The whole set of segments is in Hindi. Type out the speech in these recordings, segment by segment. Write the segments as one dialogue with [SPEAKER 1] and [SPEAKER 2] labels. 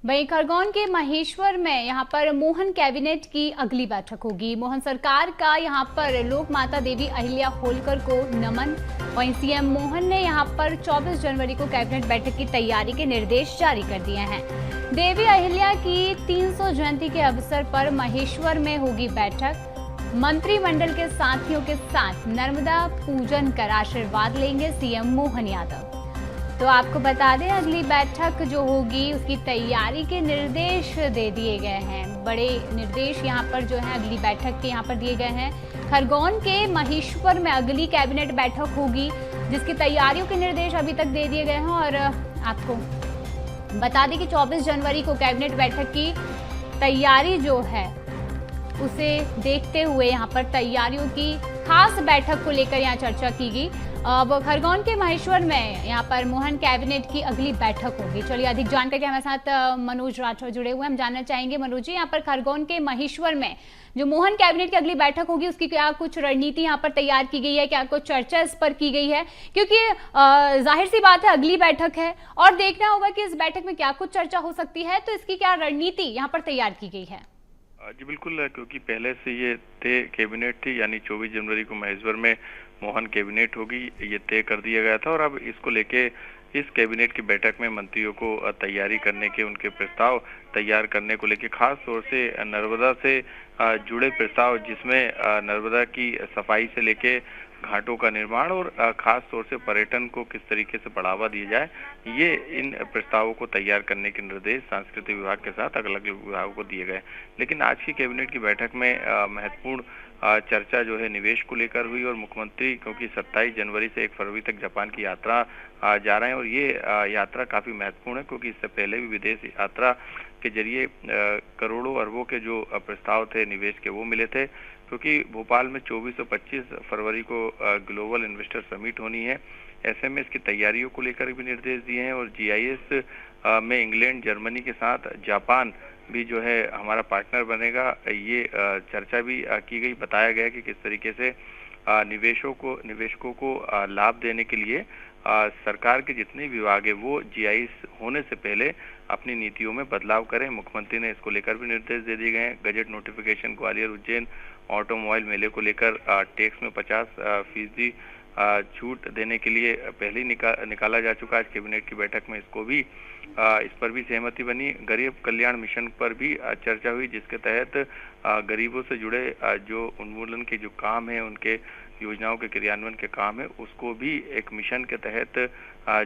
[SPEAKER 1] वहीं खरगोन के महेश्वर में यहां पर मोहन कैबिनेट की अगली बैठक होगी। मोहन सरकार का यहां पर लोक माता देवी अहिल्या होलकर को नमन। वहीं सीएम मोहन ने यहां पर 24 जनवरी को कैबिनेट बैठक की तैयारी के निर्देश जारी कर दिए हैं। देवी अहिल्या की 300 जयंती के अवसर पर महेश्वर में होगी बैठक। मंत्रिमंडल के साथियों के साथ नर्मदा पूजन कर आशीर्वाद लेंगे सीएम मोहन यादव। तो आपको बता दें, अगली बैठक जो होगी उसकी तैयारी के निर्देश दे दिए गए हैं। बड़े निर्देश यहां पर जो है अगली बैठक के यहां पर दिए गए हैं। खरगोन के महेश्वर में अगली कैबिनेट बैठक होगी जिसकी तैयारियों के निर्देश अभी तक दे दिए गए हैं। और आपको बता दें कि 24 जनवरी को कैबिनेट बैठक की तैयारी जो है उसे देखते हुए यहाँ पर तैयारियों की खास बैठक को लेकर यहाँ चर्चा की गई। अब खरगोन के महेश्वर में यहाँ पर मोहन कैबिनेट की अगली बैठक होगी। चलिए अधिक जानकारी के हमारे साथ मनोज राठौर जुड़े हुए हैं। हम जानना चाहेंगे मनोज जी, यहाँ पर खरगोन के महेश्वर में जो मोहन कैबिनेट की अगली बैठक होगी उसकी क्या कुछ रणनीति यहाँ पर तैयार की गई है, क्या कुछ चर्चा इस पर की गई है? क्योंकि जाहिर सी बात है अगली बैठक है और देखना होगा कि इस बैठक में क्या कुछ चर्चा हो सकती है, तो इसकी क्या रणनीति यहाँ पर तैयार की गई है?
[SPEAKER 2] जी बिल्कुल, क्योंकि पहले से ये तय कैबिनेट थी, यानी 24 जनवरी को महेश्वर में मोहन कैबिनेट होगी, ये तय कर दिया गया था। और अब इसको लेके इस कैबिनेट की बैठक में मंत्रियों को तैयारी करने के, उनके प्रस्ताव तैयार करने को लेके खास तौर से नर्मदा से जुड़े प्रस्ताव, जिसमें नर्मदा की सफाई से लेके घाटों का निर्माण और खास तौर से पर्यटन को किस तरीके से बढ़ावा दिया जाए, ये इन प्रस्तावों को तैयार करने के निर्देश सांस्कृतिक विभाग के साथ अलग अलग विभागों को दिए गए। लेकिन आज की कैबिनेट की बैठक में महत्वपूर्ण चर्चा जो है निवेश को लेकर हुई। और मुख्यमंत्री, क्योंकि 27 जनवरी से 1 फरवरी तक जापान की यात्रा जा रहे हैं और ये यात्रा काफी महत्वपूर्ण है, क्योंकि इससे पहले भी विदेश यात्रा के जरिए करोड़ों अरबों के जो प्रस्ताव थे निवेश के वो मिले थे। क्योंकि भोपाल में 24 और 25 फरवरी को ग्लोबल इन्वेस्टर समिट होनी है, ऐसे में इसकी तैयारियों को लेकर भी निर्देश दिए हैं। और जीआईएस में इंग्लैंड, जर्मनी के साथ जापान भी जो है हमारा पार्टनर बनेगा, ये चर्चा भी की गई। बताया गया कि किस तरीके से निवेशकों को लाभ देने के लिए सरकार के जितने विभाग है वो जीआईएस होने से पहले अपनी नीतियों में बदलाव करें। मुख्यमंत्री ने इसको लेकर भी निर्देश दे दिए गए हैं। Gazette notification, Gwalior Ujjain automobile मेले को लेकर टैक्स में 50% छूट देने के लिए पहले ही निकाला जा चुका है। कैबिनेट की बैठक में इस पर भी सहमति बनी। गरीब कल्याण मिशन पर भी चर्चा हुई, जिसके तहत गरीबों से जुड़े जो उन्मूलन के जो काम है, उनके योजनाओं के क्रियान्वयन के काम है, उसको भी एक मिशन के तहत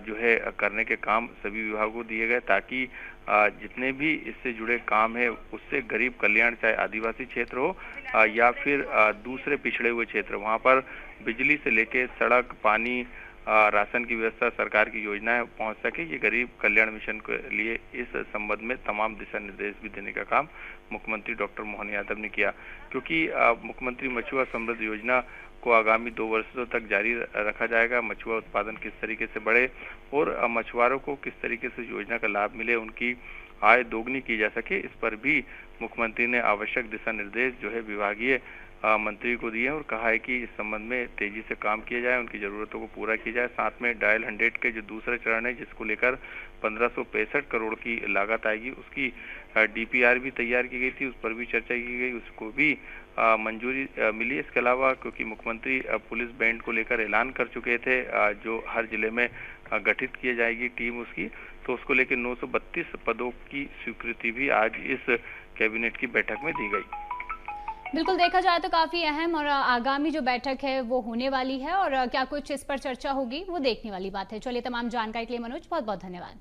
[SPEAKER 2] जो है करने के काम सभी विभागों को दिए गए, ताकि जितने भी इससे जुड़े काम है उससे गरीब कल्याण, चाहे आदिवासी क्षेत्र हो या फिर दूसरे पिछड़े हुए क्षेत्र, वहां पर बिजली से लेके सड़क, पानी, राशन की व्यवस्था, सरकार की योजनाएं पहुंच सके। ये गरीब कल्याण मिशन के लिए इस संबंध में तमाम दिशा निर्देश भी देने का काम मुख्यमंत्री डॉक्टर मोहन यादव ने किया। क्योंकि मुख्यमंत्री मछुआ समृद्धि योजना को आगामी 2 वर्षों तक जारी रखा जाएगा। मछुआ उत्पादन किस तरीके से बढ़े और मछुआरों को किस तरीके से योजना का लाभ मिले, उनकी आय दोगुनी की जा सके, इस पर भी मुख्यमंत्री ने आवश्यक दिशा निर्देश जो है विभागीय मंत्री को दिए और कहा है कि इस संबंध में तेजी से काम किया जाए, उनकी जरूरतों को पूरा किया जाए। साथ में डायल 100 के जो दूसरा चरण है, जिसको लेकर 1565 करोड़ की लागत आएगी, उसकी डीपीआर भी तैयार की गई थी, उस पर भी चर्चा की गई, उसको भी मंजूरी मिली। इसके अलावा क्योंकि मुख्यमंत्री पुलिस बैंड को लेकर ऐलान कर चुके थे, जो हर जिले में गठित की जाएगी टीम उसकी, तो उसको लेकर 932 पदों की स्वीकृति भी आज इस कैबिनेट की बैठक में दी गई।
[SPEAKER 1] बिल्कुल, देखा जाए तो काफी अहम और आगामी जो बैठक है वो होने वाली है और क्या कुछ इस पर चर्चा होगी वो देखने वाली बात है। चलिए, तमाम जानकारी के लिए मनोज बहुत बहुत धन्यवाद।